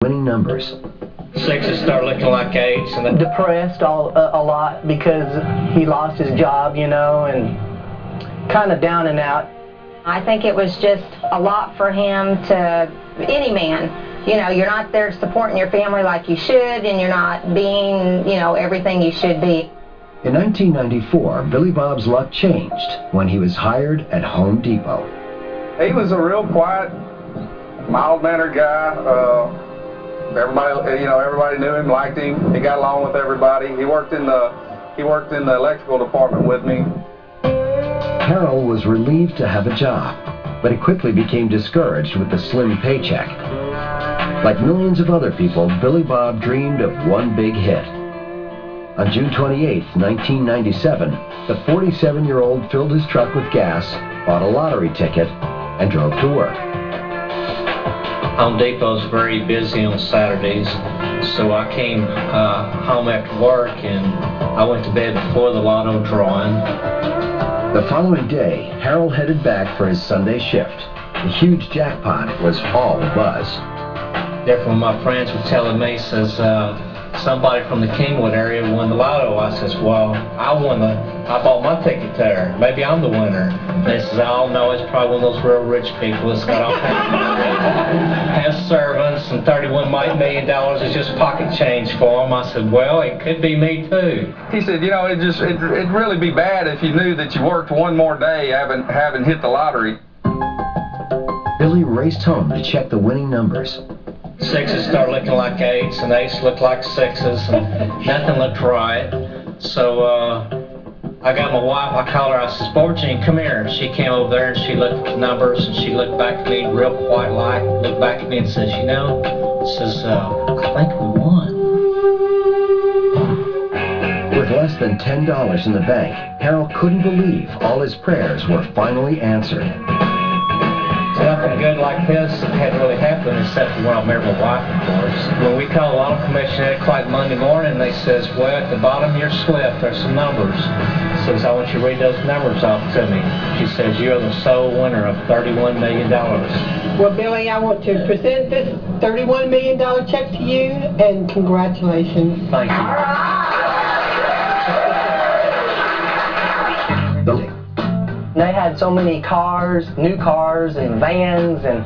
winning numbers. Sixes start looking like eights. And depressed a lot because he lost his job, you know, and kind of down and out. I think it was just a lot for him to, any man, you know, you're not there supporting your family like you should, and you're not being, you know, everything you should be. In 1994, Billy Bob's luck changed when he was hired at Home Depot. He was a real quiet, mild-mannered guy. Everybody knew him, liked him. He got along with everybody. He worked in the electrical department with me. Harold was relieved to have a job, but he quickly became discouraged with the slim paycheck. Like millions of other people, Billy Bob dreamed of one big hit. On June 28, 1997, the 47-year-old filled his truck with gas, bought a lottery ticket, and drove to work. Home Depot's very busy on Saturdays, so I came home after work and I went to bed before the lotto drawing. The following day, Harold headed back for his Sunday shift. The huge jackpot was all the buzz. Therefore, my friends were telling me, says, somebody from the Kingwood area won the lotto. I says, well, I bought my ticket there. Maybe I'm the winner. And they says, oh no, it's probably one of those real rich people that's got all kinds of have servants, and $31 million is just pocket change for them. I said, well, it could be me too. He said, you know, it'd really be bad if you knew that you worked one more day having hit the lottery. Billy raced home to check the winning numbers. Sixes start looking like eights, and eights look like sixes, and nothing looked right. So I got my wife, I called her, I said, Borgine, come here. And she came over there and she looked at the numbers, and she looked back at me real quiet like, looked back at me and says, you know, says, I think we won. With less than $10 in the bank, Harold couldn't believe all his prayers were finally answered. Nothing good like this hadn't really happened except for when I married my wife, of course. When we called the lotto commission at 8 o'clock Monday morning, they says, well, at the bottom of your slip, there's some numbers. Says, I want you to read those numbers off to me. She says, you are the sole winner of $31 million. Well, Billy, I want to present this $31 million check to you, and congratulations. Thank you. They had so many cars, new cars and vans, and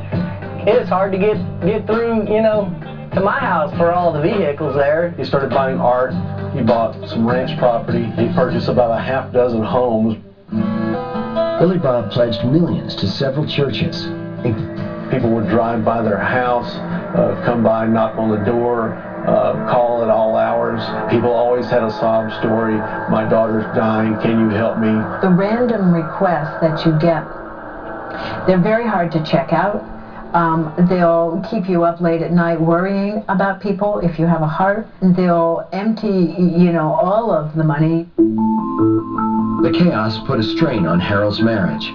it was hard to get through, you know, to my house for all the vehicles there. He started buying art. He bought some ranch property. He purchased about a half dozen homes. Billy Bob pledged millions to several churches. People would drive by their house, come by, knock on the door, call at all hours. People always had a sob story. My daughter's dying, can you help me? The random requests that you get, they're very hard to check out. They'll keep you up late at night worrying about people. If you have a heart, they'll empty, you know, all of the money. The chaos put a strain on Harold's marriage,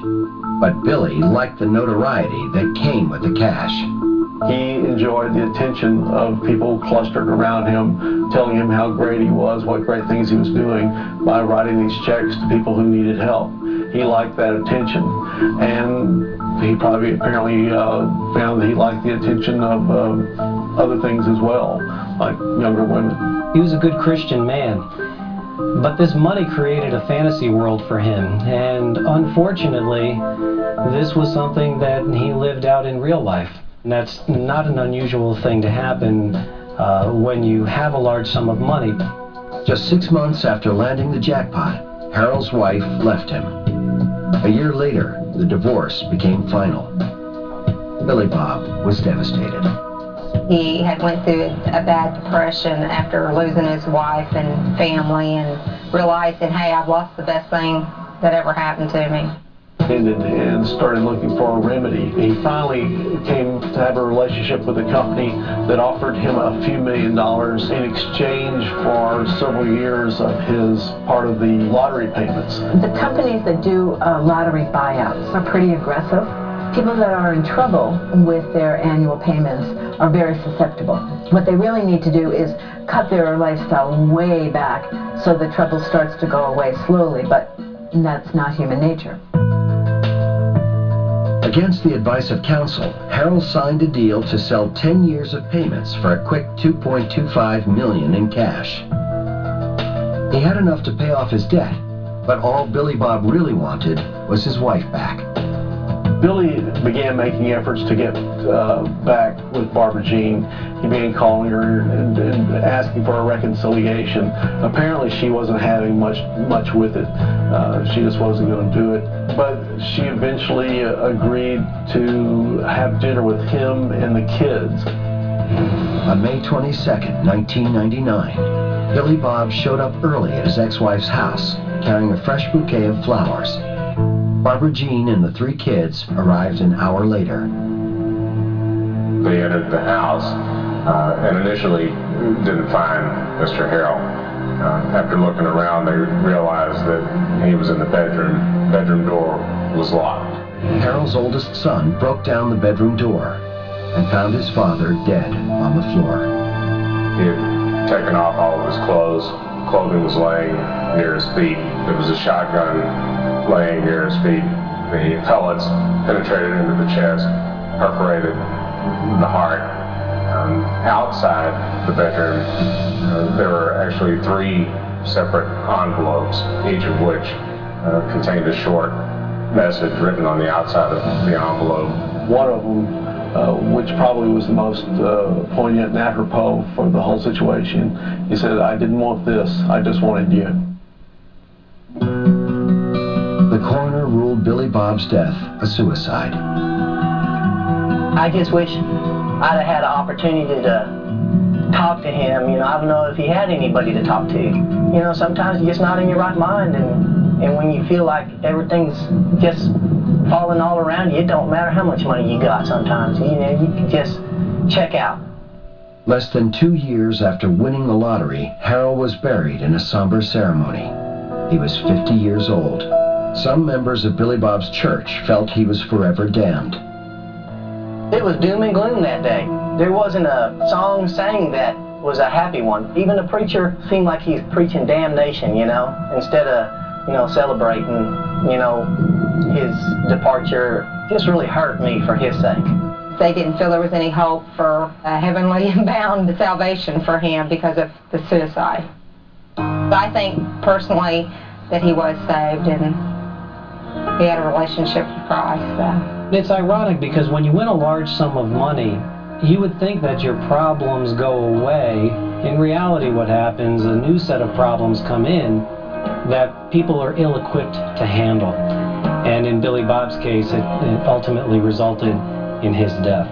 but Billy liked the notoriety that came with the cash. He enjoyed the attention of people clustered around him, telling him how great he was, what great things he was doing by writing these checks to people who needed help. He liked that attention, and he apparently found that he liked the attention of other things as well, like younger women. He was a good Christian man, but this money created a fantasy world for him, and unfortunately, this was something that he lived out in real life. And that's not an unusual thing to happen when you have a large sum of money. Just 6 months after landing the jackpot, Harold's wife left him. A year later, the divorce became final. Billy Bob was devastated. He had went through a bad depression after losing his wife and family, and realizing, hey, I've lost the best thing that ever happened to me. And started looking for a remedy. He finally came to have a relationship with a company that offered him a few $1 million in exchange for several years of his part of the lottery payments. The companies that do lottery buyouts are pretty aggressive. People that are in trouble with their annual payments are very susceptible. What they really need to do is cut their lifestyle way back so the trouble starts to go away slowly, but that's not human nature. A Against the advice of counsel, Harold signed a deal to sell 10 years of payments for a quick $2.25 million in cash. He had enough to pay off his debt, but all Billy Bob really wanted was his wife back. Billy began making efforts to get back with Barbara Jean. He began calling her and asking for a reconciliation. Apparently she wasn't having much with it. She just wasn't going to do it. But she eventually agreed to have dinner with him and the kids. On May 22nd, 1999, Billy Bob showed up early at his ex-wife's house, carrying a fresh bouquet of flowers. Barbara Jean and the 3 kids arrived an hour later. They entered the house and initially didn't find Mr. Harrell. After looking around, they realized that he was in the bedroom. Bedroom door was locked. Harold's oldest son broke down the bedroom door and found his father dead on the floor. He had taken off all of his clothes. Clothing was laying near his feet. There was a shotgun laying near his feet. The pellets penetrated into the chest, perforated the heart. Outside the bedroom, there were actually 3 separate envelopes, each of which contained a short message written on the outside of the envelope. One of them, which probably was the most poignant and apropos for the whole situation, he said, "I didn't want this, I just wanted you." The coroner ruled Billy Bob's death a suicide. I just wish I'd have had an opportunity to talk to him. I don't know if he had anybody to talk to. Sometimes you're just not in your right mind, and when you feel like everything's just falling all around you, it don't matter how much money you got sometimes. You can just check out. Less than 2 years after winning the lottery, Harold was buried in a somber ceremony. He was 50 years old. Some members of Billy Bob's church felt he was forever damned. It was doom and gloom that day. There wasn't a song sang that was a happy one. Even the preacher seemed like he's preaching damnation, instead of, celebrating, his departure. Just really hurt me for his sake. They didn't feel there was any hope for a heavenly bound salvation for him because of the suicide. I think personally that he was saved and he had a relationship with Christ. It's ironic because when you win a large sum of money, you would think that your problems go away. In reality, what happens, a new set of problems come in that people are ill-equipped to handle. And in Billy Bob's case, it ultimately resulted in his death.